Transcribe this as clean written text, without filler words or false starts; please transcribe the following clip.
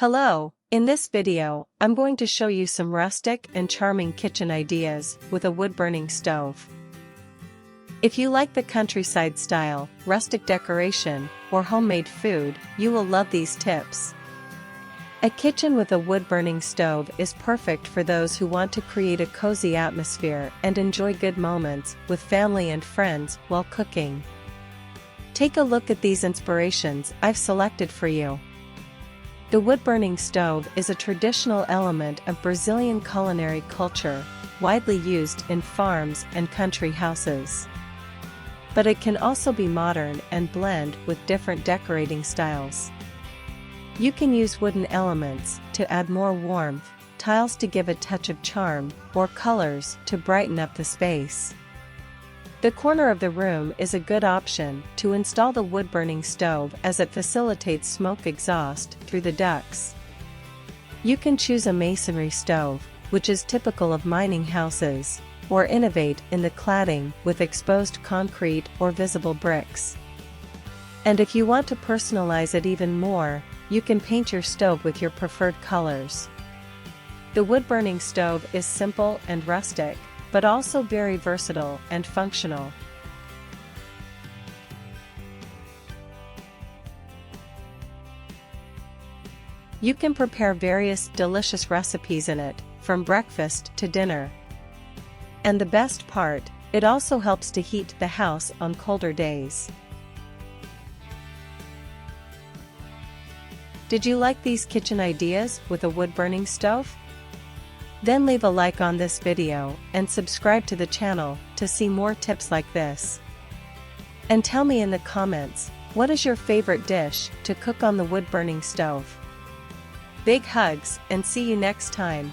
Hello, in this video, I'm going to show you some rustic and charming kitchen ideas with a wood-burning stove. If you like the countryside style, rustic decoration, or homemade food, you will love these tips. A kitchen with a wood-burning stove is perfect for those who want to create a cozy atmosphere and enjoy good moments with family and friends while cooking. Take a look at these inspirations I've selected for you. The wood-burning stove is a traditional element of Brazilian culinary culture, widely used in farms and country houses. But it can also be modern and blend with different decorating styles. You can use wooden elements to add more warmth, tiles to give a touch of charm, or colors to brighten up the space. The corner of the room is a good option to install the wood-burning stove as it facilitates smoke exhaust through the ducts. You can choose a masonry stove, which is typical of mining houses, or innovate in the cladding with exposed concrete or visible bricks. And if you want to personalize it even more, you can paint your stove with your preferred colors. The wood-burning stove is simple and rustic, but also very versatile and functional. You can prepare various delicious recipes in it, from breakfast to dinner. And the best part, it also helps to heat the house on colder days. Did you like these kitchen ideas with a wood-burning stove? Then leave a like on this video and subscribe to the channel to see more tips like this. And tell me in the comments, what is your favorite dish to cook on the wood-burning stove? Big hugs and see you next time.